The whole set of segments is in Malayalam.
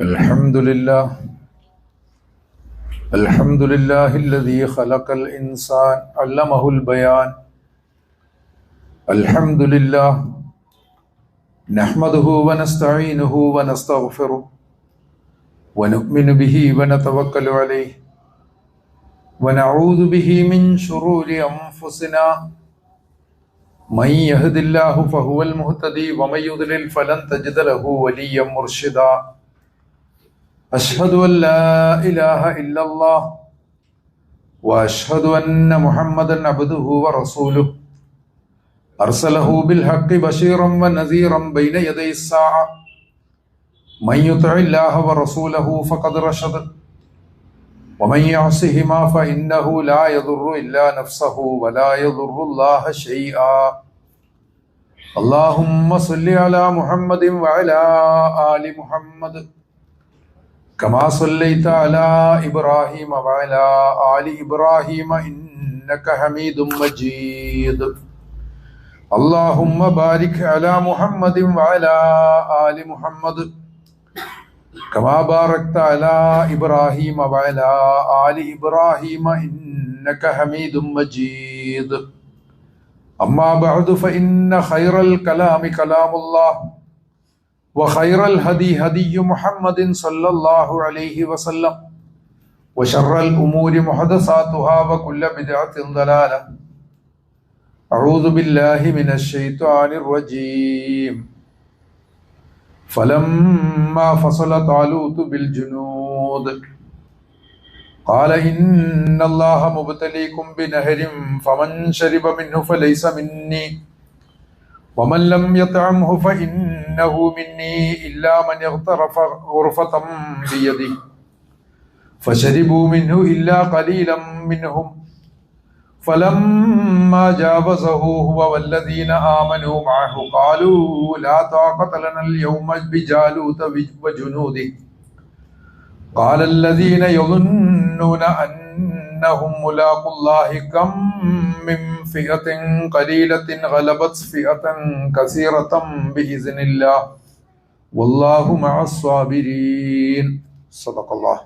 الحمد لله الذي خلق الإنسان علمه البيان. الحمد لله نحمده ونستعينه ونستغفره ونؤمن به ونتوكل عليه ونعوذ به من شرور أنفسنا. من يهد الله فهو المهتدي ومن يضلل فلن تجد له وليا مرشدا. أشهد أن لا إله إلا الله وأشهد أن محمدا عبده ورسوله أرسله بالحق بشيرا ونذيرا بين يدي الساعة. من يطع الله ورسوله فقد رشد ومن يعصهما فإنه لا يضر إلا نفسه ولا يضر الله شيئا. اللهم صل على محمد وعلى آل محمد كما صليت على إبراهيم وعلى آل إبراهيم إنك حميد مجيد. اللهم بارك على محمد وعلى آل محمد كما باركت على إبراهيم وعلى آل إبراهيم إنك حميد مجيد. أما بعد فإن خير الكلام كلام الله وخير الهدي هدي محمد صلى الله عليه وسلم وشر الأمور محدثاتها وكل بدعة ضلالة. أعوذ بالله من الشيطان الرجيم. فلما فصل طالوت بالجنود قال إن الله مبتليكم بنهر فمن شرب منه فليس مني ومن لم يطعمه فإنه مني إلا من اغترف غرفة بيده فشربوا منه إلا قليلا منهم فلما جاوزه هو والذين آمنوا معه قالوا لا طاقة لنا اليوم بجالوت وجنوده. قال الذين يظنون أنهم ملاقو الله كم من فئة قليلة غلبت فئة كثيرة بإذن الله والله مع الصابرين. صدق الله.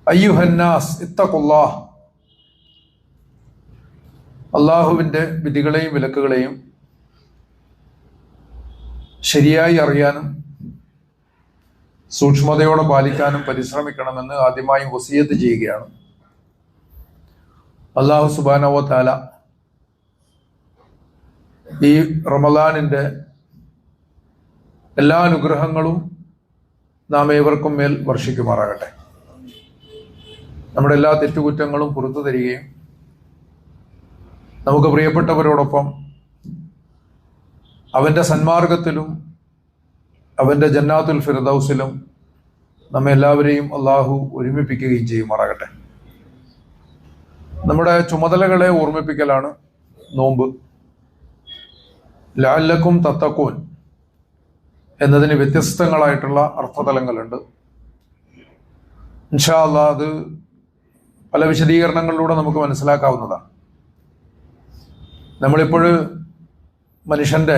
أيها الناس اتقوا الله. അള്ളാഹുവിൻ്റെ വിധികളെയും വിലക്കുകളെയും ശരിയായി അറിയാനും സൂക്ഷ്മതയോടെ പാലിക്കാനും പരിശ്രമിക്കണമെന്ന് ആദ്യമായി വസിയത്ത് ചെയ്യുകയാണ്. അല്ലാഹു സുബ്ഹാനഹു വ തആല ഈ റമളാനിന്റെ എല്ലാ അനുഗ്രഹങ്ങളും നാം ഏവർക്കും മേൽ വർഷിക്കുമാറാകട്ടെ. നമ്മുടെ എല്ലാ തെറ്റുകുറ്റങ്ങളും പുറത്തു തരികയും നമുക്ക് പ്രിയപ്പെട്ടവരോടൊപ്പം അവന്റെ സന്മാർഗത്തിലും അവന്റെ ജന്നാത്തുൽ ഫിർദൗസിലും നമ്മെ എല്ലാവരെയും അള്ളാഹു ഒരുമിപ്പിക്കുകയും ചെയ്യുമാറാകട്ടെ. നമ്മുടെ ചുമതലകളെ ഓർമ്മിപ്പിക്കലാണ് നോമ്പ്. ലഅല്ലക്കും തത്തക്കൂൻ എന്നതിന് വ്യത്യസ്തങ്ങളായിട്ടുള്ള അർത്ഥതലങ്ങളുണ്ട്. ഇൻഷാ അല്ലാഹ് അത് പല വിശദീകരണങ്ങളിലൂടെ നമുക്ക് മനസ്സിലാക്കാവുന്നതാണ്. നമ്മളിപ്പോൾ മനുഷ്യന്റെ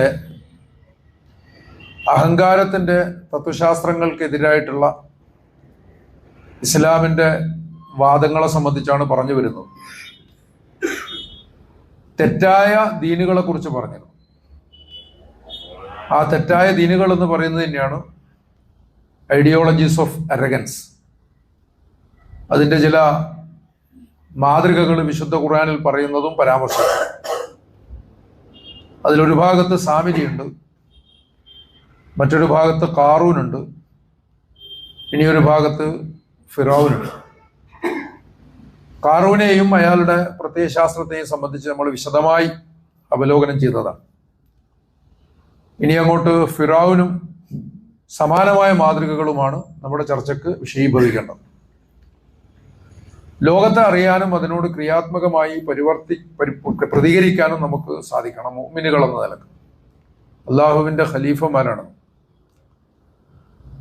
അഹങ്കാരത്തിന്റെ തത്വശാസ്ത്രങ്ങൾക്കെതിരായിട്ടുള്ള ഇസ്ലാമിന്റെ വാദങ്ങളെ സംബന്ധിച്ചാണ് പറഞ്ഞു വരുന്നത്. തെറ്റായ ദീനുകളെ കുറിച്ച് പറഞ്ഞിരുന്നു. ആ തെറ്റായ ദീനുകൾ എന്ന് പറയുന്നത് തന്നെയാണ് ഐഡിയോളജീസ് ഓഫ് അരഗൻസ്. അതിന്റെ ചില മാതൃകകൾ വിശുദ്ധ ഖുർആനിൽ പറയുന്നതും പരാമർശിക്കും. അതിലൊരു ഭാഗത്ത് സാമിരിയുണ്ട്, മറ്റൊരു ഭാഗത്ത് കാറൂനുണ്ട്, ഇനിയൊരു ഭാഗത്ത് ഫിറഔനുണ്ട്. കാറൂനെയും അയാളുടെ പ്രത്യയശാസ്ത്രത്തെയും സംബന്ധിച്ച് നമ്മൾ വിശദമായി അവലോകനം ചെയ്തതാണ്. ഇനി അങ്ങോട്ട് ഫിറഔനും സമാനമായ മാതൃകകളുമാണ് നമ്മുടെ ചർച്ചയ്ക്ക് വിഷയീഭവിക്കേണ്ടത്. ലോകത്തെ അറിയാനും അതിനോട് ക്രിയാത്മകമായി പ്രതികരിക്കാനും നമുക്ക് സാധിക്കണം. മുഅ്മിനുകൾ എന്ന നിലക്ക് അള്ളാഹുവിന്റെ ഖലീഫമാരാണ്,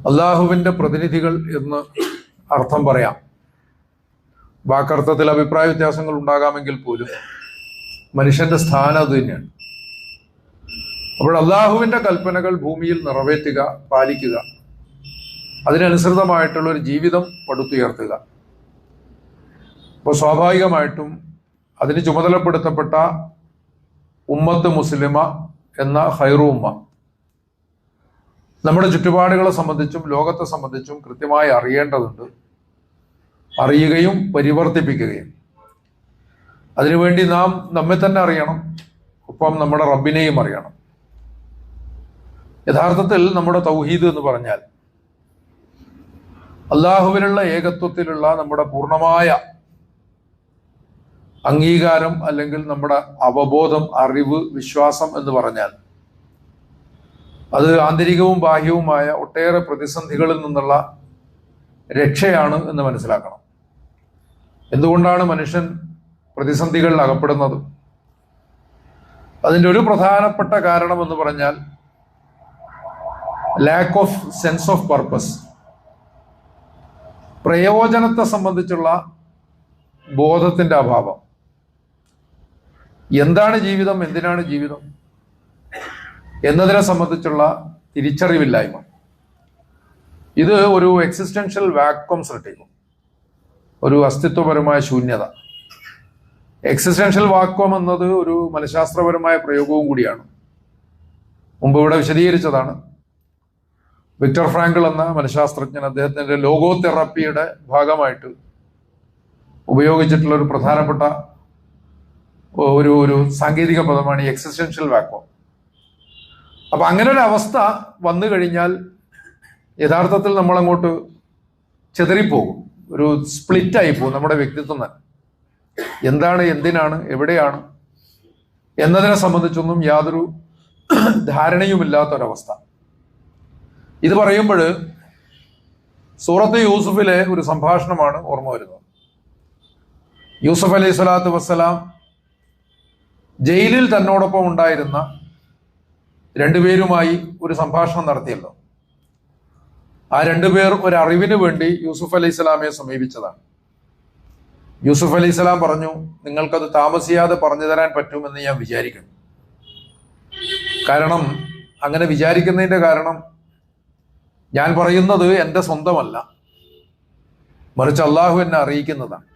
അള്ളാഹുവിന്റെ പ്രതിനിധികൾ എന്ന് അർത്ഥം പറയാം. വാക്കർത്ഥത്തിൽ അഭിപ്രായ വ്യത്യാസങ്ങൾ ഉണ്ടാകാമെങ്കിൽ പോലും മനുഷ്യന്റെ സ്ഥാനം അത് തന്നെയാണ്. അപ്പോൾ അള്ളാഹുവിന്റെ കൽപ്പനകൾ ഭൂമിയിൽ നിറവേറ്റുക, പാലിക്കുക, അതിനനുസൃതമായിട്ടുള്ള ഒരു ജീവിതം പടുത്തുയർത്തുക. അപ്പോൾ സ്വാഭാവികമായിട്ടും അതിന് ചുമതലപ്പെടുത്തപ്പെട്ട ഉമ്മത്ത് മുസ്ലിമ എന്ന ഖൈറു ഉമ്മ നമ്മുടെ ചുറ്റുപാടുകളെ സംബന്ധിച്ചും ലോകത്തെ സംബന്ധിച്ചും കൃത്യമായി അറിയേണ്ടതുണ്ട്, അറിയുകയും പരിവർത്തിപ്പിക്കുകയും. അതിനുവേണ്ടി നാം നമ്മെ തന്നെ അറിയണം, ഒപ്പം നമ്മുടെ റബ്ബിനെയും അറിയണം. യഥാർത്ഥത്തിൽ നമ്മുടെ തൗഹീദ് എന്ന് പറഞ്ഞാൽ അള്ളാഹുവിനുള്ള ഏകത്വത്തിലുള്ള നമ്മുടെ പൂർണ്ണമായ അംഗീകാരം, അല്ലെങ്കിൽ നമ്മുടെ അവബോധം, അറിവ്, വിശ്വാസം എന്ന് പറഞ്ഞാൽ അത് ആന്തരികവും ബാഹ്യവുമായ ഒട്ടേറെ പ്രതിസന്ധികളിൽ നിന്നുള്ള രക്ഷയാണ് എന്ന് മനസ്സിലാക്കണം. എന്തുകൊണ്ടാണ് മനുഷ്യൻ പ്രതിസന്ധികളിൽ അകപ്പെടുന്നത്? അതിൻ്റെ ഒരു പ്രധാനപ്പെട്ട കാരണം എന്ന് പറഞ്ഞാൽ lack of sense of purpose, പ്രയോജനത്തെ സംബന്ധിച്ചുള്ള ബോധത്തിന്റെ അഭാവം. എന്താണ് ജീവിതം, എന്തിനാണ് ജീവിതം എന്നതിനെ സംബന്ധിച്ചുള്ള തിരിച്ചറിവില്ലായ്മ. ഇത് ഒരു എക്സിസ്റ്റൻഷ്യൽ വാക്വം സൃഷ്ടിക്കും, ഒരു അസ്തിത്വപരമായ ശൂന്യത. എക്സിസ്റ്റൻഷ്യൽ വാക്വം എന്നത് ഒരു മനഃശാസ്ത്രപരമായ പ്രയോഗവും കൂടിയാണ്. മുമ്പ് ഇവിടെ വിശദീകരിച്ചതാണ്. വിക്ടർ ഫ്രാങ്കിൾ എന്ന മനഃശാസ്ത്രജ്ഞൻ അദ്ദേഹത്തിന്റെ ലോഗോ തെറാപ്പിയുടെ ഭാഗമായിട്ട് ഉപയോഗിച്ചിട്ടുള്ള ഒരു പ്രധാനപ്പെട്ട ഒരു സാങ്കേതിക പദമാണ് ഈ എക്സിസ്റ്റൻഷ്യൽ വാക്വം. അപ്പൊ അങ്ങനെ ഒരു അവസ്ഥ വന്നു കഴിഞ്ഞാൽ യഥാർത്ഥത്തിൽ നമ്മളങ്ങോട്ട് ചെതറിപ്പോകും, ഒരു സ്പ്ലിറ്റ് ആയി പോകും നമ്മുടെ വ്യക്തിത്വം തന്നെ. എന്താണ്, എന്തിനാണ്, എവിടെയാണ് എന്നതിനെ സംബന്ധിച്ചൊന്നും യാതൊരു ധാരണയുമില്ലാത്തൊരവസ്ഥ. ഇത് പറയുമ്പോൾ സൂറത്ത് യൂസുഫിലെ ഒരു സംഭാഷണമാണ് ഓർമ്മ വരുന്നത്. യൂസുഫ് അലൈഹി സ്വലാത്തു വസ്സലാം ജയിലിൽ തന്നോടൊപ്പം ഉണ്ടായിരുന്ന രണ്ടുപേരുമായി ഒരു സംഭാഷണം നടത്തിയല്ലോ. ആ രണ്ടുപേർ ഒരു അറിവിന് വേണ്ടി യൂസുഫ് അലൈഹി സ്വലാമയെ സമീപിച്ചതാണ്. യൂസുഫ് അലൈഹി സ്വലാം പറഞ്ഞു, നിങ്ങൾക്കത് താമസിയാതെ പറഞ്ഞു തരാൻ പറ്റുമെന്ന് ഞാൻ വിചാരിക്കുന്നു. കാരണം അങ്ങനെ വിചാരിക്കുന്നതിന്റെ കാരണം ഞാൻ പറയുന്നത് എൻ്റെ സ്വന്തമല്ല, മറിച്ച് അള്ളാഹു എന്നെ അറിയിക്കുന്നതാണ്.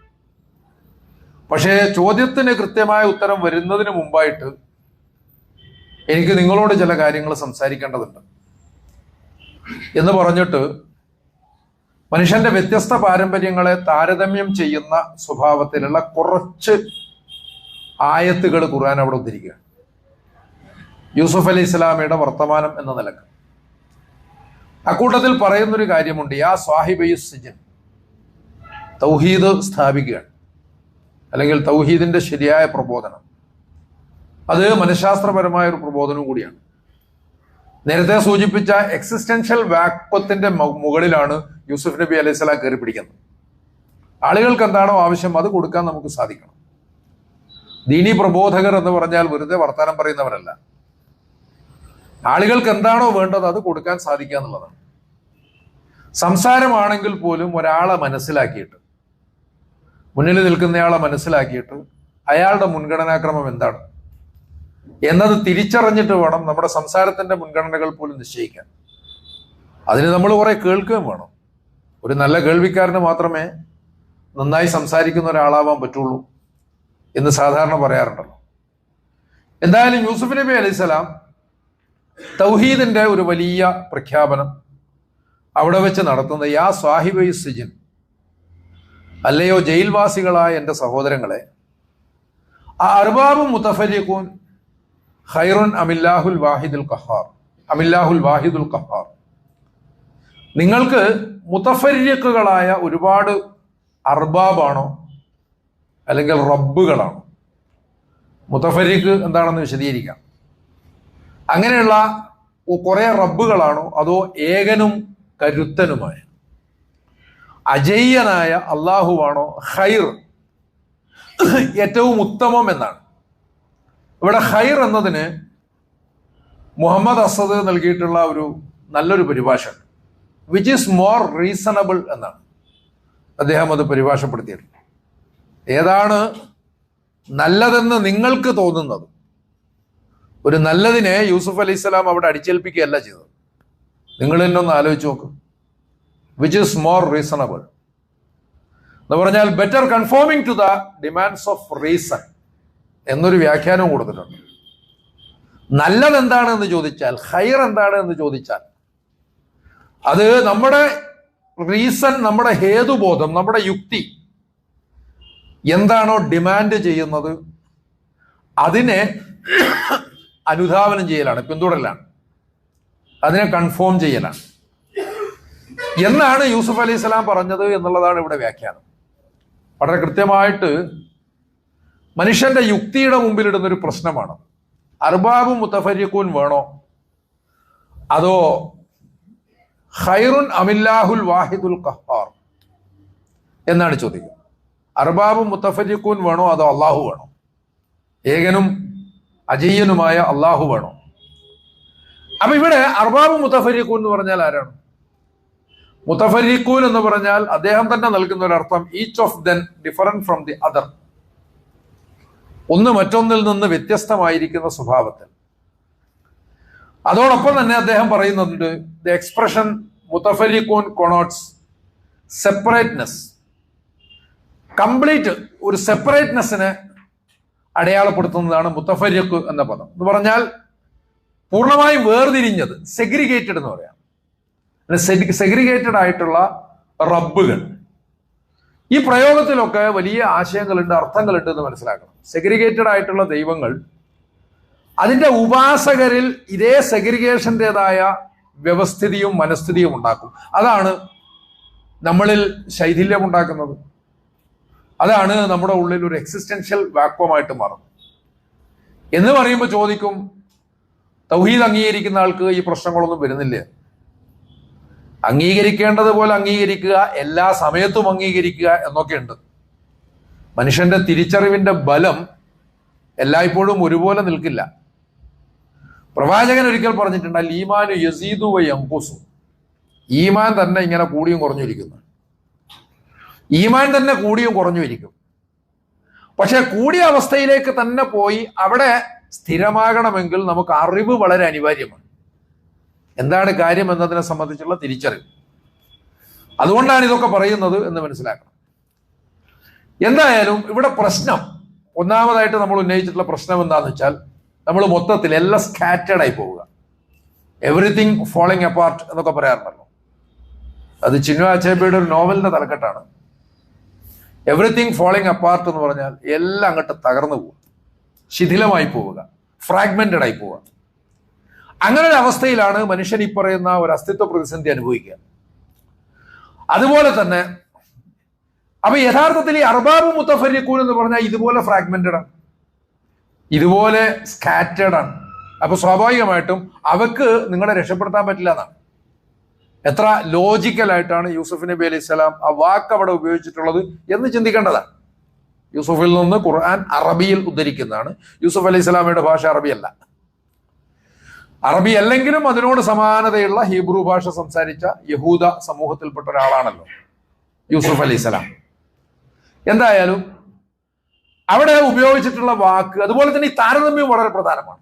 പക്ഷേ ചോദ്യത്തിന് കൃത്യമായ ഉത്തരം വരുന്നതിന് മുമ്പായിട്ട് എനിക്ക് നിങ്ങളോട് ചില കാര്യങ്ങൾ സംസാരിക്കേണ്ടതുണ്ട് എന്ന് പറഞ്ഞിട്ട് മനുഷ്യന്റെ വ്യത്യസ്ത പാരമ്പര്യങ്ങളെ താരതമ്യം ചെയ്യുന്ന സ്വഭാവത്തിലുള്ള കുറച്ച് ആയത്തുകൾ ഖുർആൻ അവിടെ ഉദ്ധരിക്കുക. യൂസുഫ് അലൈഹി ഇസ്ലാമിയുടെ വർത്തമാനം എന്ന നിലക്ക് അക്കൂട്ടത്തിൽ പറയുന്നൊരു കാര്യമുണ്ട്. യാ സ്വാഹിബൈ സിജൻ, തൗഹീദ് സ്ഥാപിക്കുകയാണ്, അല്ലെങ്കിൽ തൗഹീദിന്റെ ശരിയായ പ്രബോധനം. അത് മനഃശാസ്ത്രപരമായ ഒരു പ്രബോധനവും കൂടിയാണ്. നേരത്തെ സൂചിപ്പിച്ച എക്സിസ്റ്റൻഷ്യൽ വാക്വത്തിന്റെ മുകളിലാണ് യൂസുഫ് നബി അലൈഹി സ്വലാം കയറി പിടിക്കുന്നത്. ആളുകൾക്ക് എന്താണോ ആവശ്യം അത് കൊടുക്കാൻ നമുക്ക് സാധിക്കണം. ദീനി പ്രബോധകർ എന്ന് പറഞ്ഞാൽ വെറുതെ വർത്തമാനം പറയുന്നവരല്ല. ആളുകൾക്ക് എന്താണോ വേണ്ടത് അത് കൊടുക്കാൻ സാധിക്കുക എന്നുള്ളതാണ്. സംസാരമാണെങ്കിൽ പോലും ഒരാളെ മനസ്സിലാക്കിയിട്ട്, മുന്നിൽ നിൽക്കുന്നയാളെ മനസ്സിലാക്കിയിട്ട് അയാളുടെ മുൻഗണനാക്രമം എന്താണ് എന്നത് തിരിച്ചറിഞ്ഞിട്ട് വേണം നമ്മുടെ സംസാരത്തിന്റെ മുൻഗണനകൾ പോലും നിശ്ചയിക്കാൻ. അതിന് നമ്മൾ കുറെ കേൾക്കുകയും വേണം. ഒരു നല്ല കേൾവിക്കാരന് മാത്രമേ നന്നായി സംസാരിക്കുന്ന ഒരാളാവാൻ പറ്റുള്ളൂ എന്ന് സാധാരണ പറയാറുണ്ടല്ലോ. എന്തായാലും യൂസുഫ് നബി അലൈഹിസ്സലാം തൗഹീദിന്റെ ഒരു വലിയ പ്രഖ്യാപനം അവിടെ വെച്ച് നടത്തുന്നത്, യാ സ്വാഹിബൈ സിജിൻ, അല്ലയോ ജയിൽവാസികളായ എൻ്റെ സഹോദരങ്ങളെ, അർബാബു മുതഫരിഖൂൻ ഖൈറുൻ അമില്ലാഹുൽ വാഹിദുൽ ഖഹാർ, അമില്ലാഹുൽ വാഹിദുൽ ഖഹാർ. നിങ്ങൾക്ക് മുതഫരിഖുകളായ ഒരുപാട് അർബാബാണോ അല്ലെങ്കിൽ റബ്ബുകളാണോ? മുതഫരിഖ് എന്താണെന്ന് വിശദീകരിക്കാം. അങ്ങനെയുള്ള കുറെ റബ്ബുകളാണോ, അതോ ഏകനും കരുത്തനുമായ അജയ്യനായ അള്ളാഹുവാണോ ഖൈർ, ഏറ്റവും ഉത്തമം എന്നാണ്. ഇവിടെ ഖൈർ എന്നതിന് മുഹമ്മദ് അസദ് നൽകിയിട്ടുള്ള ഒരു നല്ലൊരു പരിഭാഷ, വിച്ച് ഈസ് മോർ റീസണബിൾ എന്നാണ് അദ്ദേഹം അത് പരിഭാഷപ്പെടുത്തിയിട്ടുണ്ട്. ഏതാണ് നല്ലതെന്ന് നിങ്ങൾക്ക് തോന്നുന്നത്? ഒരു നല്ലതിനെ യൂസുഫ് അലൈഹി സ്വലാം അവിടെ അടിച്ചേൽപ്പിക്കുകയല്ല ചെയ്തത്. നിങ്ങൾ തന്നെ ഒന്ന് ആലോചിച്ച് നോക്കും. വിച്ച് ഈസ് മോർ റീസണബിൾ എന്ന് പറഞ്ഞാൽ better conforming to the demands of reason എന്നൊരു വ്യാഖ്യാനവും കൊടുത്തിട്ടുണ്ട്. നല്ലത് എന്താണ് എന്ന് ചോദിച്ചാൽ, ഹൈർ എന്താണ് എന്ന് ചോദിച്ചാൽ, അത് നമ്മുടെ റീസൺ, നമ്മുടെ ഹേതുബോധം, നമ്മുടെ യുക്തി എന്താണോ ഡിമാൻഡ് ചെയ്യുന്നത് അതിനെ അനുധാവനം ചെയ്യലാണ്, പിന്തുടരലാണ്, അതിനെ കൺഫേം ചെയ്യലാണ് എന്നാണ് യൂസുഫ് അലൈഹി സ്വലാം പറഞ്ഞത് എന്നുള്ളതാണ് ഇവിടെ വ്യാഖ്യാനം. വളരെ കൃത്യമായിട്ട് മനുഷ്യന്റെ യുക്തിയുടെ മുമ്പിലിടുന്നൊരു പ്രശ്നമാണ്. അർബാബും മുത്തഫരിഖൂൻ വേണോ, അതോ ഖൈറുൻ അമില്ലാഹുൽ വാഹിദുൽ ഖഹാർ എന്നാണ് ചോദ്യം. അർബാബും മുത്തഫരിഖൂൻ വേണോ, അതോ അള്ളാഹു വേണോ, ഏകനും അജയ്യനുമായ അള്ളാഹു വേണോ? അപ്പൊ ഇവിടെ അർബാബും മുത്തഫരിഖൂൻ എന്ന് പറഞ്ഞാൽ ആരാണ്? മുത്തഫരിഖൂൻ എന്ന് പറഞ്ഞാൽ അദ്ദേഹം തന്നെ നൽകുന്ന ഒരു അർത്ഥം, each of then different from the other, ഒന്ന് മറ്റൊന്നിൽ നിന്ന് വ്യത്യസ്തമായിരിക്കുന്ന സ്വഭാവത്തിൽ. അതോടൊപ്പം തന്നെ അദ്ദേഹം പറയുന്നുണ്ട്, ദി എക്സ്പ്രഷൻ മുത്തഫരിഖൂൻ കൊണോട്ട്സ് സെപ്പറേറ്റ്നെസ്, കംപ്ലീറ്റ് ഒരു സെപ്പറേറ്റ്നെസ്സിനെ അടയാളപ്പെടുത്തുന്നതാണ് മുത്തഫരിഖ് എന്ന പദം. എന്ന് പറഞ്ഞാൽ പൂർണ്ണമായും വേർതിരിഞ്ഞത്, സെഗ്രിഗേറ്റഡ് എന്ന് പറയാം. സെഗ്രിഗേറ്റഡ് ആയിട്ടുള്ള റബ്ബുകൾ. ഈ പ്രയോഗത്തിലൊക്കെ വലിയ ആശയങ്ങളുണ്ട്, അർത്ഥങ്ങളുണ്ട് എന്ന് മനസ്സിലാക്കണം. സെഗ്രിഗേറ്റഡ് ആയിട്ടുള്ള ദൈവങ്ങൾ, അതിന്റെ ഉപാസകരിൽ ഇതേ സെഗ്രിഗേഷൻ്റെതായ വ്യവസ്ഥിതിയും മനസ്ഥിതിയും ഉണ്ടാക്കും. അതാണ് നമ്മളിൽ ശൈഥില്യം ഉണ്ടാക്കുന്നത്. അതാണ് നമ്മുടെ ഉള്ളിൽ ഒരു എക്സിസ്റ്റൻഷ്യൽ വാക്വമായിട്ട് മാറുന്നത്. എന്ന് പറയുമ്പോൾ ചോദിക്കും, തൗഹീദ് അംഗീകരിക്കുന്ന ആൾക്ക് ഈ പ്രശ്നങ്ങളൊന്നും വരുന്നില്ലേ? അംഗീകരിക്കേണ്ടതുപോലെ അംഗീകരിക്കുക, എല്ലാ സമയത്തും അംഗീകരിക്കുക എന്നൊക്കെ ഉണ്ട്. മനുഷ്യന്റെ തിരിച്ചറിവിന്റെ ബലം എല്ലായ്പ്പോഴും ഒരുപോലെ നിൽക്കില്ല. പ്രവാചകൻ ഒരിക്കൽ പറഞ്ഞിട്ടുണ്ട്, അൽ ഈമാനു യസീദു വ യൻഖുസു, ഈമാൻ തന്നെ ഇങ്ങനെ കൂടിയും കുറഞ്ഞിരിക്കുന്നു. ഈമാൻ തന്നെ കൂടിയും കുറഞ്ഞു ഇരിക്കും. പക്ഷെ കൂടിയ അവസ്ഥയിലേക്ക് തന്നെ പോയി അവിടെ സ്ഥിരമാകണമെങ്കിൽ നമുക്ക് അറിവ് വളരെ അനിവാര്യമാണ്. എന്താണ് കാര്യം എന്നതിനെ സംബന്ധിച്ചുള്ള തിരിച്ചറിവ്. അതുകൊണ്ടാണ് ഇതൊക്കെ പറയുന്നത് എന്ന് മനസ്സിലാക്കണം. എന്തായാലും ഇവിടെ പ്രശ്നം, ഒന്നാമതായിട്ട് നമ്മൾ ഉന്നയിച്ചിട്ടുള്ള പ്രശ്നം എന്താണെന്ന് വെച്ചാൽ, നമ്മൾ മൊത്തത്തിൽ എല്ലാം സ്കാറ്റേഡ് ആയി പോവുക, എവറിത്തിങ് ഫോളിങ് അപ്പാർട്ട് എന്നൊക്കെ പറയാറുണ്ടല്ലോ. അത് ചിന്നു അച്ചേബിയുടെ ഒരു നോവലിന്റെ തലക്കെട്ടാണ്. എവറിത്തിങ് ഫോളിങ് അപ്പാർട്ട് എന്ന് പറഞ്ഞാൽ എല്ലാം അങ്ങോട്ട് തകർന്നു പോവുക, ശിഥിലമായി പോവുക, ഫ്രാഗ്മെന്റഡ് ആയി പോവുക. അങ്ങനെ ഒരു അവസ്ഥയിലാണ് മനുഷ്യൻ ഈ പറയുന്ന ഒരു അസ്തിത്വ പ്രതിസന്ധി അനുഭവിക്കുക. അതുപോലെ തന്നെ അപ്പൊ യഥാർത്ഥത്തിൽ ഈ അർബാബ് മുത്തഫരിഖൂൻ എന്ന് പറഞ്ഞാൽ ഇതുപോലെ ഫ്രാഗ്മെന്റഡ് ആണ്, ഇതുപോലെ സ്കാറ്റേഡ് ആണ്. അപ്പൊ സ്വാഭാവികമായിട്ടും അവക്ക് നിങ്ങളെ രക്ഷപ്പെടുത്താൻ പറ്റില്ല എന്നാണ്. എത്ര ലോജിക്കലായിട്ടാണ് യൂസുഫ് നബി അലൈഹി സ്വലാം ആ വാക്ക് അവിടെ ഉപയോഗിച്ചിട്ടുള്ളത് എന്ന് ചിന്തിക്കേണ്ടതാണ്. യൂസുഫിൽ നിന്ന് ഖുർആൻ അറബിയിൽ ഉദ്ധരിക്കുന്നതാണ്. യൂസുഫ് അലൈഹി സ്വലാമയുടെ ഭാഷ അറബിയല്ല. അറബി അല്ലെങ്കിലും അതിനോട് സമാനതയുള്ള ഹീബ്രു ഭാഷ സംസാരിച്ച യഹൂദ സമൂഹത്തിൽപ്പെട്ട ഒരാളാണല്ലോ യൂസുഫ് അലൈഹി സ്വലാം. എന്തായാലും അവിടെ ഉപയോഗിച്ചിട്ടുള്ള വാക്ക്, അതുപോലെ തന്നെ ഈ താരതമ്യം വളരെ പ്രധാനമാണ്.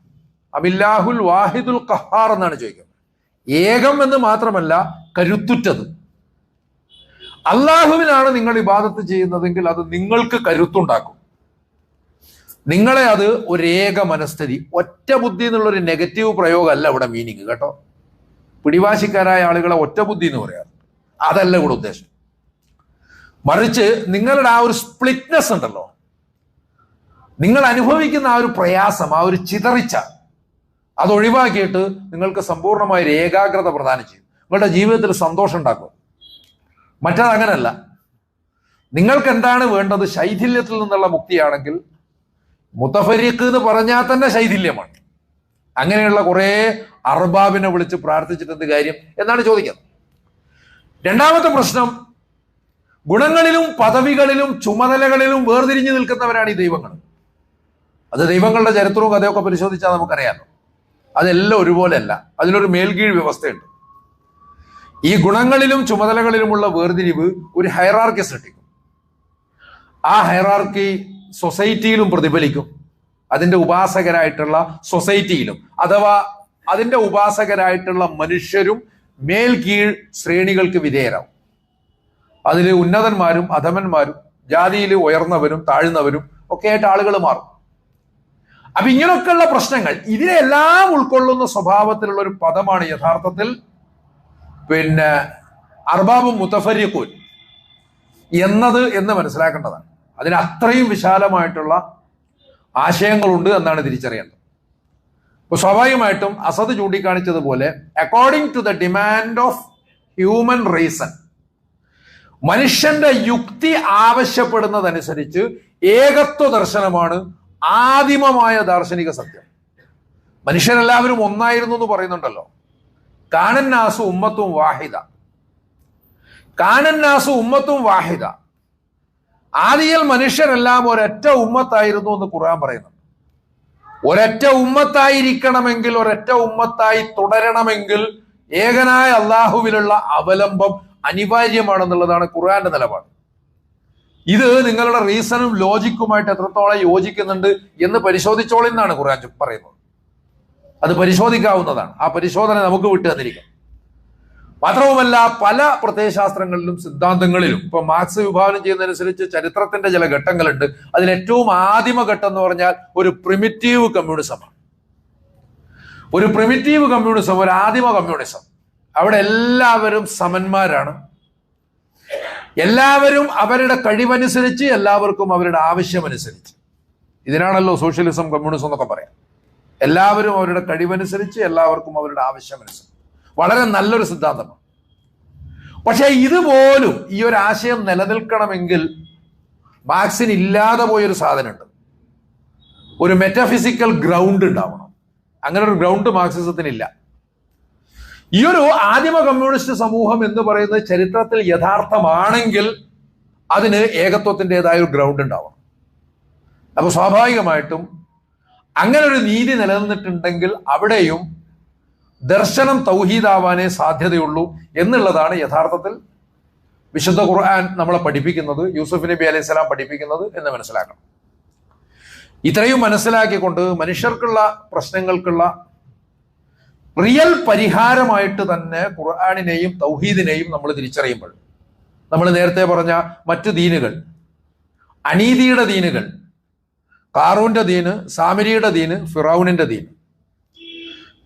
അമില്ലാഹുൽ വാഹിദുൽ ഖഹാർ എന്നാണ് ചോദിക്കുന്നത്. ഏകം എന്ന് മാത്രമല്ല, കരുത്തുറ്റത്. അള്ളാഹുവിനാണ് നിങ്ങൾ ഇബാദത്ത് ചെയ്യുന്നതെങ്കിൽ അത് നിങ്ങൾക്ക് കരുത്തുണ്ടാക്കും. നിങ്ങളെ അത് ഒരു ഏക മനസ്ഥിതി, ഒറ്റ ബുദ്ധി എന്നുള്ളൊരു നെഗറ്റീവ് പ്രയോഗമല്ല ഇവിടെ മീനിങ് കേട്ടോ. പിടിവാശിക്കാരായ ആളുകളെ ഒറ്റ ബുദ്ധി എന്ന് പറയാറ്, അതല്ല ഇവിടെ ഉദ്ദേശം. മറിച്ച് നിങ്ങളുടെ ആ ഒരു സ്പ്ലിറ്റ്നെസ് ഉണ്ടല്ലോ, നിങ്ങൾ അനുഭവിക്കുന്ന ആ ഒരു പ്രയാസം, ആ ഒരു ചിതറിച്ച, അതൊഴിവാക്കിയിട്ട് നിങ്ങൾക്ക് സമ്പൂർണ്ണമായ ഒരു ഏകാഗ്രത പ്രദാനം ചെയ്യും. നിങ്ങളുടെ ജീവിതത്തിൽ സന്തോഷം ഉണ്ടാക്കും. മറ്റത് അങ്ങനല്ല. നിങ്ങൾക്ക് എന്താണ് വേണ്ടത്? ശൈഥില്യത്തിൽ നിന്നുള്ള മുക്തിയാണെങ്കിൽ മുത്തഫരിഖ് എന്ന് പറഞ്ഞാൽ തന്നെ ശൈഥില്യമാണ്. അങ്ങനെയുള്ള കുറെ അർബാബിനെ വിളിച്ച് പ്രാർത്ഥിച്ചിട്ട് കാര്യം എന്നാണ് ചോദിക്കുന്നത്. രണ്ടാമത്തെ പ്രശ്നം, ഗുണങ്ങളിലും പദവികളിലും ചുമതലകളിലും വേർതിരിഞ്ഞു നിൽക്കുന്നവരാണ് ഈ ദൈവങ്ങൾ. അത് ദൈവങ്ങളുടെ ചരിത്രവും കഥയൊക്കെ പരിശോധിച്ചാൽ നമുക്കറിയാമല്ലോ. അതെല്ലാം ഒരുപോലെയല്ല, അതിനൊരു മേൽകീഴ് വ്യവസ്ഥയുണ്ട്. ഈ ഗുണങ്ങളിലും ചുമതലകളിലുമുള്ള വേർതിരിവ് ഒരു ഹൈറാർക്കി സൃഷ്ടിക്കും. ആ ഹൈറാർക്കി സൊസൈറ്റിയിലും പ്രതിഫലിക്കും, അതിന്റെ ഉപാസകരായിട്ടുള്ള സൊസൈറ്റിയിലും, അഥവാ അതിന്റെ ഉപാസകരായിട്ടുള്ള മനുഷ്യരും മേൽ കീഴ് ശ്രേണികൾക്ക് വിധേയരാവും. അതിൽ ഉന്നതന്മാരും അധമന്മാരും ജാതിയിൽ ഉയർന്നവരും താഴ്ന്നവരും ഒക്കെ ആയിട്ട് ആളുകൾ മാറും. അപ്പൊ ഇങ്ങനെയൊക്കെയുള്ള പ്രശ്നങ്ങൾ ഇതിനെല്ലാം ഉൾക്കൊള്ളുന്ന സ്വഭാവത്തിലുള്ള ഒരു പദമാണ് യഥാർത്ഥത്തിൽ അർബാബും മുത്തഫരിഖൂൻ എന്ന് മനസ്സിലാക്കേണ്ടതാണ്. അതിന് അത്രയും വിശാലമായിട്ടുള്ള ആശയങ്ങളുണ്ട് എന്നാണ് തിരിച്ചറിയേണ്ടത്. ഇപ്പൊ സ്വാഭാവികമായിട്ടും അസദ് ചൂണ്ടിക്കാണിച്ചതുപോലെ according to the demand of human reason, മനുഷ്യന്റെ യുക്തി ആവശ്യപ്പെടുന്നതനുസരിച്ച് ഏകത്വ ദർശനമാണ് ആദിമമായ ദാർശനിക സത്യം. മനുഷ്യരെല്ലാവരും ഒന്നായിരുന്നു എന്ന് പറയുന്നുണ്ടല്ലോ. കാനന്നാസു ഉമ്മത്തും വാഹിദ, കാനന്നാസു ഉമ്മത്തും വാഹിദ. ആദിയിൽ മനുഷ്യരെല്ലാം ഒരൊറ്റ ഉമ്മത്തായിരുന്നു എന്ന് ഖുർആൻ പറയുന്നുണ്ട്. ഒരൊറ്റ ഉമ്മത്തായിരിക്കണമെങ്കിൽ, ഒരൊറ്റ ഉമ്മത്തായി തുടരണമെങ്കിൽ ഏകനായ അള്ളാഹുവിലുള്ള അവലംബം അനിവാര്യമാണെന്നുള്ളതാണ് ഖുർആന്റെ നിലപാട്. ഇത് നിങ്ങളുടെ റീസണും ലോജിക്കുമായിട്ട് എത്രത്തോളം യോജിക്കുന്നുണ്ട് എന്ന് പരിശോധിച്ചോളെന്നാണ് ഖുർആൻ പറയുന്നത്. അത് പരിശോധിക്കാവുന്നതാണ്. ആ പരിശോധന നമുക്ക് വിട്ടു തന്നിരിക്കും. മാത്രവുമല്ല, പല പ്രത്യയശാസ്ത്രങ്ങളിലും സിദ്ധാന്തങ്ങളിലും ഇപ്പൊ മാർക്സ് വിഭാവനം ചെയ്യുന്നതനുസരിച്ച് ചരിത്രത്തിന്റെ ചില ഘട്ടങ്ങളുണ്ട്. അതിൽ ഏറ്റവും ആദിമ ഘട്ടം എന്ന് പറഞ്ഞാൽ ഒരു പ്രിമിറ്റീവ് കമ്മ്യൂണിസമാണ്. ഒരു പ്രിമിറ്റീവ് കമ്മ്യൂണിസം, ഒരു ആദിമ കമ്മ്യൂണിസം. അവിടെ എല്ലാവരും സമന്മാരാണ്. എല്ലാവരും അവരുടെ കഴിവനുസരിച്ച്, എല്ലാവർക്കും അവരുടെ ആവശ്യമനുസരിച്ച്. ഇതിനാണല്ലോ സോഷ്യലിസം കമ്മ്യൂണിസം എന്നൊക്കെ പറയാം. എല്ലാവരും അവരുടെ കഴിവനുസരിച്ച്, എല്ലാവർക്കും അവരുടെ ആവശ്യമനുസരിച്ച്. വളരെ നല്ലൊരു സിദ്ധാന്തമാണ്. പക്ഷെ ഇതുപോലും ഈ ഒരു ആശയം നിലനിൽക്കണമെങ്കിൽ മാർക്സിന് ഇല്ലാതെ പോയൊരു സാധനമുണ്ട്. ഒരു മെറ്റാഫിസിക്കൽ ഗ്രൗണ്ട് ഉണ്ടാവണം. അങ്ങനെ ഒരു ഗ്രൗണ്ട് മാർക്സിസത്തിനില്ല. ഈ ഒരു ആദിമ കമ്മ്യൂണിസ്റ്റ് സമൂഹം എന്ന് പറയുന്നത് ചരിത്രത്തിൽ യഥാർത്ഥമാണെങ്കിൽ അതിന് ഏകത്വത്തിൻ്റെതായ ഒരു ഗ്രൗണ്ട് ഉണ്ടാവണം. അപ്പൊ സ്വാഭാവികമായിട്ടും അങ്ങനെ ഒരു നീതി നിലനിന്നിട്ടുണ്ടെങ്കിൽ അവിടെയും ദർശനം തൗഹീദാവാനേ സാധ്യതയുള്ളൂ എന്നുള്ളതാണ് യഥാർത്ഥത്തിൽ വിശുദ്ധ ഖുർആൻ നമ്മളെ പഠിപ്പിക്കുന്നത്, യൂസുഫ് നബി അലൈഹി സ്വലാം പഠിപ്പിക്കുന്നത് എന്ന് മനസ്സിലാക്കണം. ഇത്രയും മനസ്സിലാക്കിക്കൊണ്ട് മനുഷ്യർക്കുള്ള പ്രശ്നങ്ങൾക്കുള്ള റിയൽ പരിഹാരമായിട്ട് തന്നെ ഖുർആനിനെയും തൗഹീദിനെയും നമ്മൾ തിരിച്ചറിയുമ്പോൾ, നമ്മൾ നേരത്തെ പറഞ്ഞ മറ്റു ദീനുകൾ, അനീതിയുടെ ദീനുകൾ, കാറൂന്റെ ദീന്, സാമരിയുടെ ദീന്, ഫിറൗനിന്റെ ദീന്,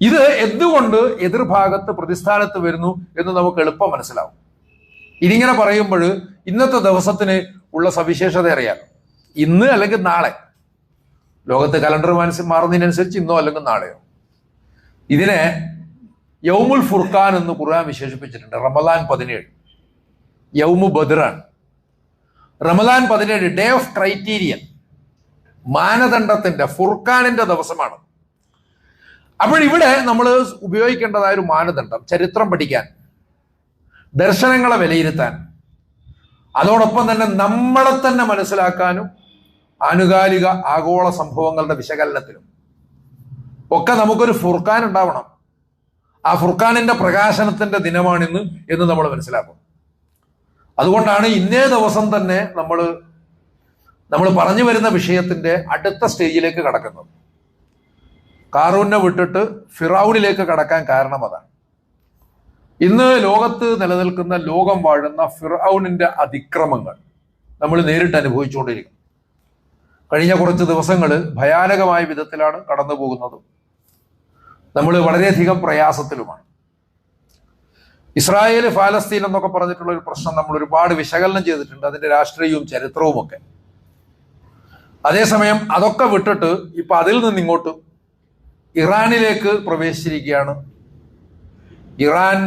ഇത് എന്തുകൊണ്ട് എതിർഭാഗത്ത് പ്രതിസ്ഥാനത്ത് വരുന്നു എന്ന് നമുക്ക് എളുപ്പം മനസ്സിലാവും. ഇതിങ്ങനെ പറയുമ്പോൾ ഇന്നത്തെ ദിവസത്തിന് ഉള്ള സവിശേഷത അറിയാം. ഇന്ന് അല്ലെങ്കിൽ നാളെ, ലോകത്ത് കലണ്ടർ മാറുന്നതിനനുസരിച്ച് ഇന്നോ അല്ലെങ്കിൽ നാളെയോ. ഇതിനെ യൗമുൽ ഫുർഖാൻ എന്ന് ഖുർആൻ വിശേഷിപ്പിച്ചിട്ടുണ്ട്. റമദാൻ 17 യൗമു ബദ്റാൻ. റമദാൻ 17 ഡേ ഓഫ് ക്രൈറ്റീരിയൻ, മാനദണ്ഡത്തിന്റെ, ഫുർഖാനിന്റെ ദിവസമാണ്. അപ്പോൾ ഇവിടെ നമ്മൾ ഉപയോഗിക്കേണ്ടതായ ഒരു മാനദണ്ഡം ചരിത്രം പഠിക്കാൻ, ദർശനങ്ങളെ വിലയിരുത്താൻ, അതോടൊപ്പം തന്നെ നമ്മളെ തന്നെ മനസ്സിലാക്കാനും ആനുകാലിക ആഗോള സംഭവങ്ങളുടെ വിശകലനത്തിലും ഒക്കെ നമുക്കൊരു ഫുർഖാൻ ഉണ്ടാവണം. ആ ഫുർഖാനിന്റെ പ്രകാശനത്തിന്റെ ദിനമാണിന്ന് എന്ന് നമ്മൾ മനസ്സിലാക്കും. അതുകൊണ്ടാണ് ഇന്നേ ദിവസം തന്നെ നമ്മൾ പറഞ്ഞു വരുന്ന വിഷയത്തിന്റെ അടുത്ത സ്റ്റേജിലേക്ക് കടക്കുന്നത്. കാറൂനെ വിട്ടിട്ട് ഫിറൗനിലേക്ക് കടക്കാൻ കാരണം അതാണ്. ഇന്ന് ലോകത്ത് നിലനിൽക്കുന്ന, ലോകം വാഴുന്ന ഫിറൗനിന്റെ അതിക്രമങ്ങൾ നമ്മൾ നേരിട്ട് അനുഭവിച്ചുകൊണ്ടിരിക്കും. കഴിഞ്ഞ കുറച്ച് ദിവസങ്ങൾ ഭയാനകമായ വിധത്തിലാണ് കടന്നു പോകുന്നത്. നമ്മൾ വളരെയധികം പ്രയാസത്തിലുമാണ്. ഇസ്രായേൽ ഫലസ്തീൻ എന്നൊക്കെ പറഞ്ഞിട്ടുള്ള ഒരു പ്രശ്നം നമ്മൾ ഒരുപാട് വിശകലനം ചെയ്തിട്ടുണ്ട്, അതിന്റെ രാഷ്ട്രീയവും ചരിത്രവും ഒക്കെ. അതേസമയം അതൊക്കെ വിട്ടിട്ട് ഇപ്പൊ അതിൽ നിന്ന് ഇങ്ങോട്ട് ഇറാനിലേക്ക് പ്രവേശിച്ചിരിക്കുകയാണ്. ഇറാൻ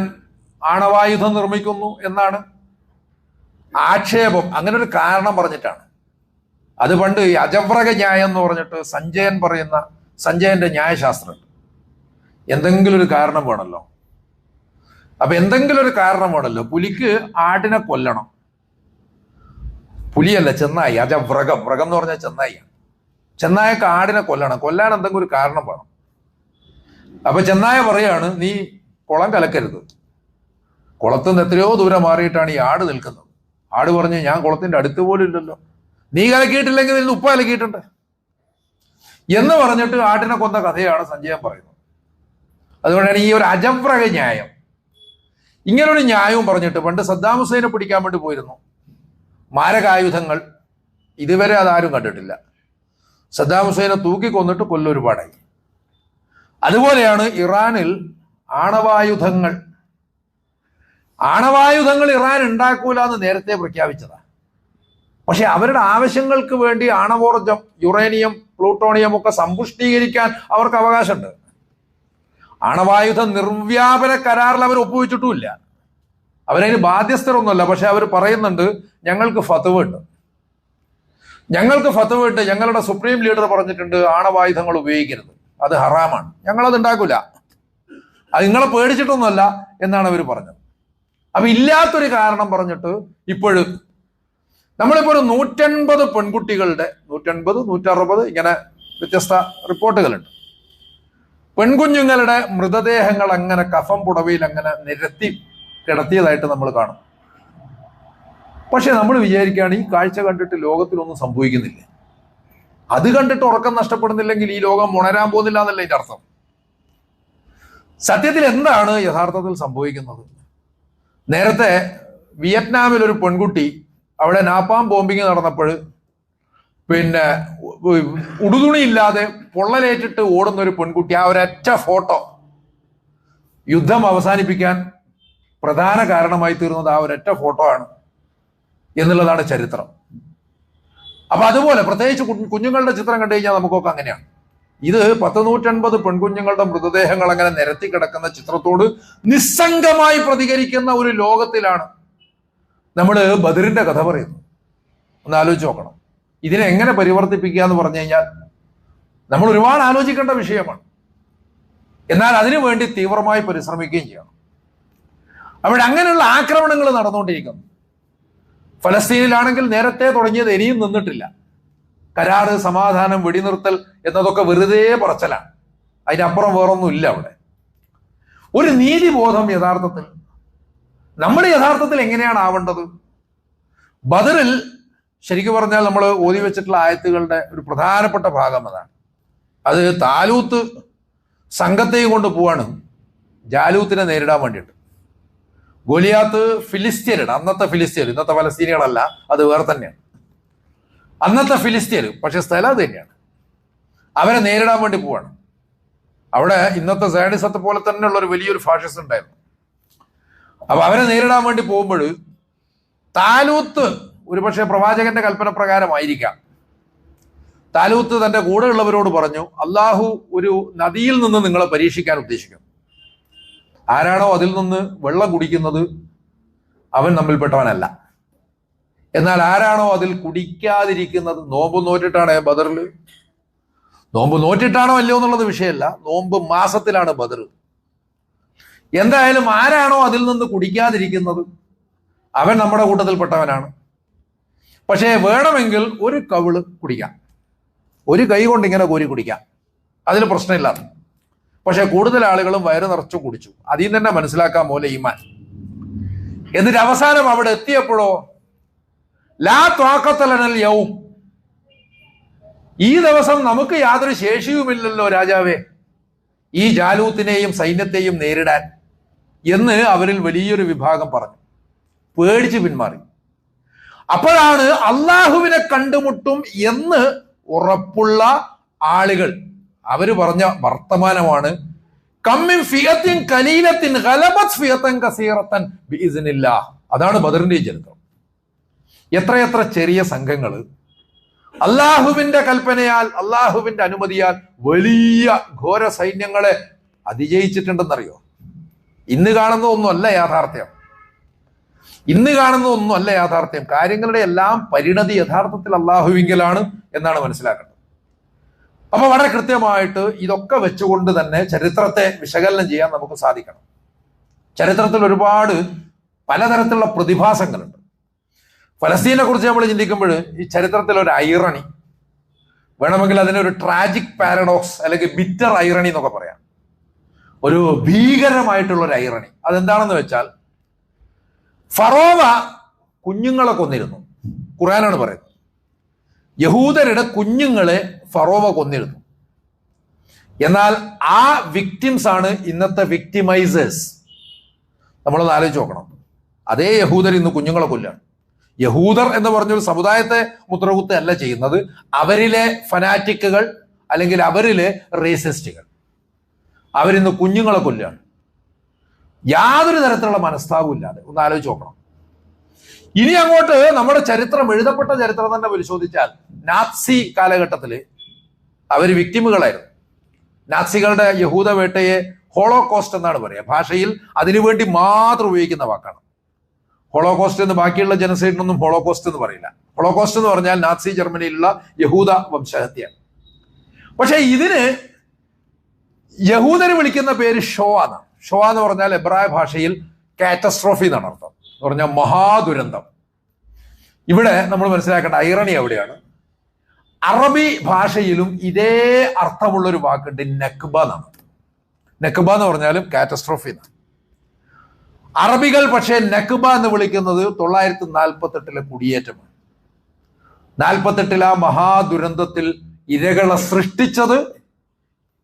ആണവായുധം നിർമ്മിക്കുന്നു എന്നാണ് ആക്ഷേപം. അങ്ങനെ ഒരു കാരണം പറഞ്ഞിട്ടാണ്. അത് പണ്ട് അജവ്രക ന്യായം എന്ന് പറഞ്ഞിട്ട് സഞ്ജയന്റെ ന്യായശാസ്ത്രം. എന്തെങ്കിലും ഒരു കാരണം വേണമല്ലോ. അപ്പൊ എന്തെങ്കിലും ഒരു കാരണം വേണമല്ലോ. പുലിക്ക് ആടിനെ കൊല്ലണം. പുലിയല്ല, ചെന്നായി. വ്രകം എന്ന് പറഞ്ഞാൽ ചെന്നായിയാണ്. ചെന്നായക്ക് ആടിനെ കൊല്ലണം. കൊല്ലാൻ എന്തെങ്കിലും ഒരു കാരണം വേണം. അപ്പൊ ചെന്നായ പറയാണ്, നീ കുളം കലക്കരുത്. കുളത്തിൽ നിന്ന് എത്രയോ ദൂരം മാറിയിട്ടാണ് ഈ ആട് നിൽക്കുന്നത്. ആട് പറഞ്ഞു, ഞാൻ കുളത്തിന്റെ അടുത്ത് പോലും ഇല്ലല്ലോ. നീ കലക്കിയിട്ടില്ലെങ്കിൽ ഇതിൽ ഉപ്പ കലക്കിയിട്ടുണ്ട് എന്ന് പറഞ്ഞിട്ട് ആടിനെ കൊന്ന കഥയാണ് സഞ്ജയൻ പറയുന്നത്. അതുകൊണ്ടാണ് ഈ ഒരു അജവ്രക ന്യായം, ഇങ്ങനൊരു ന്യായവും പറഞ്ഞിട്ട് പണ്ട് സദ്ദാം ഹുസൈനെ പിടിക്കാൻ വേണ്ടി പോയിരുന്നു മാരകായുധങ്ങൾ, ഇതുവരെ അതാരും കണ്ടിട്ടില്ല. സദ്ദാം ഹുസൈനെ തൂക്കിക്കൊന്നിട്ട് കൊല്ലൊരുപാടായി. അതുപോലെയാണ് ഇറാനിൽ ആണവായുധങ്ങൾ ഇറാൻ ഉണ്ടാക്കൂല എന്ന് നേരത്തെ പ്രഖ്യാപിച്ചതാണ്. പക്ഷെ അവരുടെ ആവശ്യങ്ങൾക്ക് വേണ്ടി ആണവോർജം, യുറേനിയം, പ്ലൂട്ടോണിയം ഒക്കെ സമ്പുഷ്ടീകരിക്കാൻ അവർക്ക് അവകാശമുണ്ട്. ആണവായുധ നിർവ്യാപന കരാറിൽ അവർ ഒപ്പുവെച്ചിട്ടുമില്ല. അവരതിന് ബാധ്യസ്ഥരൊന്നുമല്ല. പക്ഷെ അവർ പറയുന്നുണ്ട്, ഞങ്ങൾക്ക് ഫത്വ ഉണ്ട്, ഞങ്ങളുടെ സുപ്രീം ലീഡർ പറഞ്ഞിട്ടുണ്ട് ആണവായുധങ്ങൾ ഉപയോഗിക്കരുത്, അത് ഹറാമാണ്, ഞങ്ങളത് ഉണ്ടാക്കൂല, അത് നിങ്ങളെ പേടിച്ചിട്ടൊന്നുമല്ല എന്നാണ് അവർ പറഞ്ഞത്. അപ്പൊ ഇല്ലാത്തൊരു കാരണം പറഞ്ഞിട്ട് ഇപ്പോഴും നമ്മളിപ്പോ ഒരു 180 പെൺകുട്ടികളുടെ 160 ഇങ്ങനെ വ്യത്യസ്ത റിപ്പോർട്ടുകളുണ്ട്. പെൺകുഞ്ഞുങ്ങളുടെ മൃതദേഹങ്ങൾ അങ്ങനെ കഫം പുടവയിൽ അങ്ങനെ നിരത്തി കിടത്തിയതായിട്ട് നമ്മൾ കാണും. പക്ഷെ നമ്മൾ വിചാരിക്കുകയാണ് ഈ കാഴ്ച കണ്ടിട്ട് ലോകത്തിലൊന്നും സംഭവിക്കുന്നില്ല, അത് കണ്ടിട്ട് ഉറക്കം നഷ്ടപ്പെടുന്നില്ലെങ്കിൽ ഈ ലോകം ഉണരാൻ പോകുന്നില്ല എന്നല്ല ഇതിന്റെ അർത്ഥം. സത്യത്തിൽ എന്താണ് യഥാർത്ഥത്തിൽ സംഭവിക്കുന്നത്? നേരത്തെ വിയറ്റ്നാമിൽ ഒരു പെൺകുട്ടി, അവിടെ നാപ്പാം ബോംബിങ് നടന്നപ്പോൾ പിന്നെ ഉടുതുണിയില്ലാതെ പൊള്ളലേറ്റിട്ട് ഓടുന്ന ഒരു പെൺകുട്ടി, ആ ഒരൊറ്റ ഫോട്ടോ യുദ്ധം അവസാനിപ്പിക്കാൻ പ്രധാന കാരണമായി തീർന്നത് ആ ഒരൊറ്റ ഫോട്ടോ ആണ് എന്നുള്ളതാണ് ചരിത്രം. അപ്പൊ അതുപോലെ പ്രത്യേകിച്ച് കുഞ്ഞുങ്ങളുടെ ചിത്രം കണ്ടു കഴിഞ്ഞാൽ നമുക്കൊക്കെ അങ്ങനെയാണ്. ഇത് 150 പെൺകുഞ്ഞുങ്ങളുടെ മൃതദേഹങ്ങൾ അങ്ങനെ നിരത്തി കിടക്കുന്ന ചിത്രത്തോട് നിസ്സംഗമായി പ്രതികരിക്കുന്ന ഒരു ലോകത്തിലാണ് നമ്മൾ ബദറിന്റെ കഥ പറയുന്നത്. ഒന്ന് ആലോചിച്ച് നോക്കണം. ഇതിനെ എങ്ങനെ പരിവർത്തിപ്പിക്കുക എന്ന് പറഞ്ഞു കഴിഞ്ഞാൽ നമ്മൾ ഒരുപാട് ആലോചിക്കേണ്ട വിഷയമാണ്. എന്നാൽ അതിനു വേണ്ടി തീവ്രമായി പരിശ്രമിക്കുകയും ചെയ്യണം. അവിടെ അങ്ങനെയുള്ള ആക്രമണങ്ങൾ നടന്നുകൊണ്ടിരിക്കുന്നു. ഫലസ്തീനിലാണെങ്കിൽ നേരത്തെ തുടങ്ങിയത് ഇനിയും നിന്നിട്ടില്ല. കരാറ്, സമാധാനം, വെടിനിർത്തൽ എന്നതൊക്കെ വെറുതെ പറച്ചലാണ്, അതിനപ്പുറം വേറൊന്നും ഇല്ല. അവിടെ ഒരു നീതിബോധം നമ്മൾ യഥാർത്ഥത്തിൽ എങ്ങനെയാണ് ആവേണ്ടത്? ബദറിൽ ശരിക്കും പറഞ്ഞാൽ നമ്മൾ ഓതി വെച്ചിട്ടുള്ള ആയത്തുകളുടെ ഒരു പ്രധാനപ്പെട്ട ഭാഗം അതാണ്. അത് താലൂത്ത് സംഘത്തെയും കൊണ്ട് പോവാണ് ജാലൂത്തിനെ നേരിടാൻ വേണ്ടിയിട്ട്. ഗോലിയാത്ത് ഫിലിസ്തീനാണ്, അന്നത്തെ ഫിലിസ്തീൻ, ഇന്നത്തെ ഫലസ്തീനികളല്ല, അത് വേറെ തന്നെയാണ്. അന്നത്തെ ഫിലിസ്തീൻ, പക്ഷെ സ്ഥലം അത് തന്നെയാണ്. അവരെ നേരിടാൻ വേണ്ടി പോവാണ്. അവിടെ ഇന്നത്തെ സയനിസത്തെ പോലെ തന്നെയുള്ള ഒരു വലിയൊരു ഫാഷിസ്റ്റ് ഉണ്ടായിരുന്നു. അപ്പൊ അവരെ നേരിടാൻ വേണ്ടി പോകുമ്പോൾ താലൂത്ത് ഒരുപക്ഷെ പ്രവാചകന്റെ കൽപ്പന പ്രകാരമായിരിക്കാം. താലൂത്ത് തന്റെ കൂടെയുള്ളവരോട് പറഞ്ഞു, അള്ളാഹു ഒരു നദിയിൽ നിന്ന് നിങ്ങളെ പരീക്ഷിക്കാൻ ഉദ്ദേശിക്കും. ആരാണോ അതിൽ നിന്ന് വെള്ളം കുടിക്കുന്നത് അവൻ നമ്മിൽപ്പെട്ടവനല്ല. എന്നാൽ ആരാണോ അതിൽ കുടിക്കാതിരിക്കുന്നത്, നോമ്പ് നോറ്റിട്ടാണ് ബദറിൽ, നോമ്പ് നോറ്റിട്ടാണോ അല്ലയോ എന്നുള്ളത് വിഷയമല്ല, നോമ്പ് മാസത്തിലാണ് ബദർ. എന്തായാലും ആരാണോ അതിൽ നിന്ന് കുടിക്കാതിരിക്കുന്നത് അവൻ നമ്മുടെ കൂട്ടത്തിൽപ്പെട്ടവനാണ്. പക്ഷേ വേണമെങ്കിൽ ഒരു കവിള് കുടിക്കാം, ഒരു കൈ കൊണ്ട് ഇങ്ങനെ കോരി കുടിക്കാം, അതിൽ പ്രശ്നമില്ല. പക്ഷെ കൂടുതൽ ആളുകളും വയറ് നിറച്ചു കുടിച്ചു. അതിൽ തന്നെ മനസ്സിലാക്കാൻ പോലെ ഈമാൻ. എന്നിട്ട് അവസാനം അവിടെ എത്തിയപ്പോഴോ ലാ ത്വാഖത്തലനൽ യൗം, ഈ ദിവസം നമുക്ക് യാതൊരു ശേഷിയുമില്ലല്ലോ രാജാവേ ഈ ജാലൂത്തിനെയും സൈന്യത്തെയും നേരിടാൻ എന്ന് അവരിൽ വലിയൊരു വിഭാഗം പറഞ്ഞു. പേടിച്ച് പിന്മാറി. അപ്പോഴാണ് അള്ളാഹുവിനെ കണ്ടുമുട്ടും എന്ന് ഉറപ്പുള്ള ആളുകൾ അവര് പറഞ്ഞ വർത്തമാനമാണ് കമ്മിൻ ഫിയത്തിൻ കലീലത്തിൻ ഗലബത് ഫിയത്തൻ കസീറത്തൻ ബിഇസ്നില്ലാഹ്. അതാണ് ബദറിന്റെ ചരിത്രം. എത്രയെത്ര ചെറിയ സംഘങ്ങൾ അള്ളാഹുവിന്റെ കൽപ്പനയാൽ, അള്ളാഹുവിന്റെ അനുമതിയാൽ വലിയ ഘോര സൈന്യങ്ങളെ അതിജയിച്ചിട്ടുണ്ടെന്നറിയോ? ഇന്ന് കാണുന്ന ഒന്നുമല്ല യാഥാർത്ഥ്യം. കാര്യങ്ങളുടെ എല്ലാം പരിണതി യഥാർത്ഥത്തിൽ അള്ളാഹുവിങ്കലാണ് എന്നാണ് മനസ്സിലാക്കേണ്ടത്. അപ്പൊ വളരെ കൃത്യമായിട്ട് ഇതൊക്കെ വെച്ചുകൊണ്ട് തന്നെ ചരിത്രത്തെ വിശകലനം ചെയ്യാൻ നമുക്ക് സാധിക്കണം. ചരിത്രത്തിൽ ഒരുപാട് പലതരത്തിലുള്ള പ്രതിഭാസങ്ങളുണ്ട്. ഫലസ്തീനെ കുറിച്ച് നമ്മൾ ചിന്തിക്കുമ്പോൾ ഈ ചരിത്രത്തിൽ ഒരു ഐറണി, വേണമെങ്കിൽ അതിനൊരു ട്രാജിക് പാരഡോക്സ് അല്ലെങ്കിൽ ബിറ്റർ ഐറണി എന്നൊക്കെ പറയാം. ഒരു ഭീകരമായിട്ടുള്ള ഒരു ഐറണി. അതെന്താണെന്ന് വെച്ചാൽ ഫറോവ കുഞ്ഞുങ്ങളെ കൊന്നിരുന്നു. ഖുർആനാണ് പറയുന്നത്. യഹൂദരുടെ കുഞ്ഞുങ്ങളെ ഫറോവ കൊന്നിരുന്നു. എന്നാൽ ആ വിക്ടിംസ് ആണ് ഇന്നത്തെ വിക്ടിമൈസേഴ്സ്. നമ്മളൊന്ന് ആലോചിച്ച് നോക്കണം. അതേ യഹൂദർ ഇന്ന് കുഞ്ഞുങ്ങളെ കൊല്ലാണ്. യഹൂദർ എന്ന് പറഞ്ഞൊരു സമുദായത്തെ മുദ്രകുത്തല്ല ചെയ്യുന്നത്, അവരിലെ ഫനാറ്റിക്കുകൾ അല്ലെങ്കിൽ അവരിലെ റേസിസ്റ്റുകൾ. അവരിന്ന് കുഞ്ഞുങ്ങളെ കൊല്ലുകയാണ്, യാതൊരു തരത്തിലുള്ള മനസ്താപവും ഇല്ലാതെ. ഒന്ന് ആലോചിച്ച് നോക്കണം. ഇനി അങ്ങോട്ട് നമ്മുടെ ചരിത്രം, എഴുതപ്പെട്ട ചരിത്രം തന്നെ പരിശോധിച്ചാൽ, നാത്സി കാലഘട്ടത്തിൽ അവർ വിക്ടിമുകളായിരുന്നു. നാത്സികളുടെ യഹൂദ വേട്ടയെ ഹോളോകോസ്റ്റ് എന്നാണ് പറയുക. ഭാഷയിൽ അതിനുവേണ്ടി മാത്രം ഉപയോഗിക്കുന്ന വാക്കാണ് ഹോളോകോസ്റ്റ് എന്ന്. ബാക്കിയുള്ള ജനസൈഡിനൊന്നും ഹോളോകോസ്റ്റ് എന്ന് പറയില്ല. ഹോളോകോസ്റ്റ് എന്ന് പറഞ്ഞാൽ നാത്സി ജർമ്മനിയിലുള്ള യഹൂദ വംശഹത്യയാണ്. പക്ഷെ ഇതിന് യഹൂദര് വിളിക്കുന്ന പേര് ഷോ ആണ്. ഷോ എന്ന് പറഞ്ഞാൽ എബ്രായ ഭാഷയിൽ കാറ്റസ്ട്രോഫി എന്നാണ് അർത്ഥം, എന്ന് പറഞ്ഞാൽ മഹാദുരന്തം. ഇവിടെ നമ്മൾ മനസ്സിലാക്കേണ്ട ഐറണി എവിടെയാണ്? അറബി ഭാഷയിലും ഇതേ അർത്ഥമുള്ളൊരു വാക്കുണ്ട്, നക്ബ എന്നാണ്. നക്ബ എന്ന് പറഞ്ഞാലും കാറ്റസ്ട്രോഫി എന്നാണ്. അറബികൾ പക്ഷേ നക്ബ എന്ന് വിളിക്കുന്നത് 948 കുടിയേറ്റമാണ്. 48 ആ മഹാദുരന്തത്തിൽ ഇരകളെ സൃഷ്ടിച്ചത്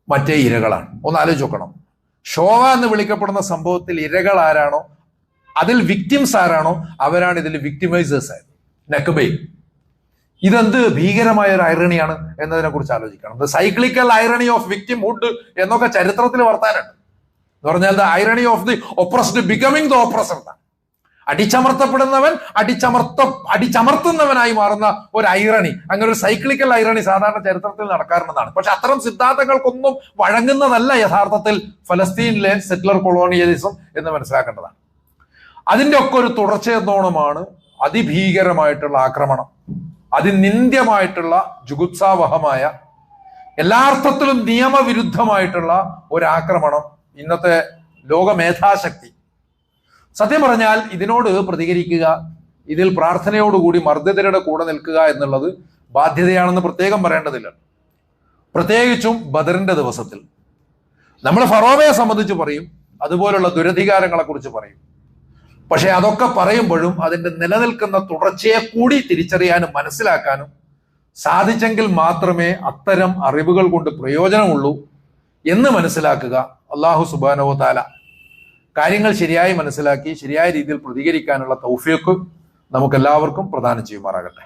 മറ്റേ ഇരകളാണ്. ഒന്ന് ആലോചിച്ച് നോക്കണം. ഷോവ എന്ന് വിളിക്കപ്പെടുന്ന സംഭവത്തിൽ ഇരകൾ ആരാണോ, അതിൽ വിക്ടിംസ് ആരാണോ, അവരാണ് ഇതിൽ വിക്ടിമൈസേഴ്സ് ആയത്, നക്ബയിൽ. ഇതെന്ത് ഭീകരമായ ഒരു ഐറണിയാണ് എന്നതിനെ കുറിച്ച് ആലോചിക്കണം. The cyclical irony of victimhood എന്നൊക്കെ ചരിത്രത്തിൽ വർത്താനുണ്ട്. എന്ന് പറഞ്ഞാൽ the irony of the oppressed becoming the oppressor. അടിച്ചമർത്തപ്പെടുന്നവൻ അടിച്ചമർത്തുന്നവനായി മാറുന്ന ഒരു ഐറണി, അങ്ങനെ ഒരു സൈക്ലിക്കൽ ഐറണി സാധാരണ ചരിത്രത്തിൽ നടക്കാറുണ്ടെന്നാണ്. പക്ഷെ അത്തരം സിദ്ധാന്തങ്ങൾക്കൊന്നും വഴങ്ങുന്നതല്ല യഥാർത്ഥത്തിൽ ഫലസ്തീനിലെ സെറ്റിലർ കൊളോണിയലിസം എന്ന് മനസ്സിലാക്കേണ്ടതാണ്. അതിന്റെ ഒക്കെ ഒരു തുടർച്ചയെന്നോണമാണ് അതിഭീകരമായിട്ടുള്ള ആക്രമണം, അതിനിന്ദ്യമായിട്ടുള്ള ജുഗുപ്സാവഹമായ, എല്ലാ അർത്ഥത്തിലും നിയമവിരുദ്ധമായിട്ടുള്ള ഒരാക്രമണം ഇന്നത്തെ ലോകമേധാശക്തി. സത്യം പറഞ്ഞാൽ ഇതിനോട് പ്രതികരിക്കുക, ഇതിൽ പ്രാർത്ഥനയോടുകൂടി മർദ്ദിതരുടെ കൂടെ നിൽക്കുക എന്നുള്ളത് ബാധ്യതയാണെന്ന് പ്രത്യേകം പറയേണ്ടതില്ല. പ്രത്യേകിച്ചും ബദറിന്റെ ദിവസത്തിൽ നമ്മൾ ഫറോവയെ സംബന്ധിച്ച് പറയും, അതുപോലുള്ള ദുരധികാരങ്ങളെ കുറിച്ച് പറയും. പക്ഷെ അതൊക്കെ പറയുമ്പോഴും അതിന്റെ നിലനിൽക്കുന്ന തുടർച്ചയെ കൂടി തിരിച്ചറിയാനും മനസ്സിലാക്കാനും സാധിച്ചെങ്കിൽ മാത്രമേ അത്തരം അറിവുകൾ കൊണ്ട് പ്രയോജനമുള്ളൂ എന്ന് മനസ്സിലാക്കുക. അല്ലാഹു സുബ്ഹാനഹു വ തആല കാര്യങ്ങൾ ശരിയായി മനസ്സിലാക്കി ശരിയായ രീതിയിൽ പ്രതികരിക്കാനുള്ള തൗഫീഖ് നമുക്കെല്ലാവർക്കും പ്രദാനം ചെയ്യുമാറാകട്ടെ.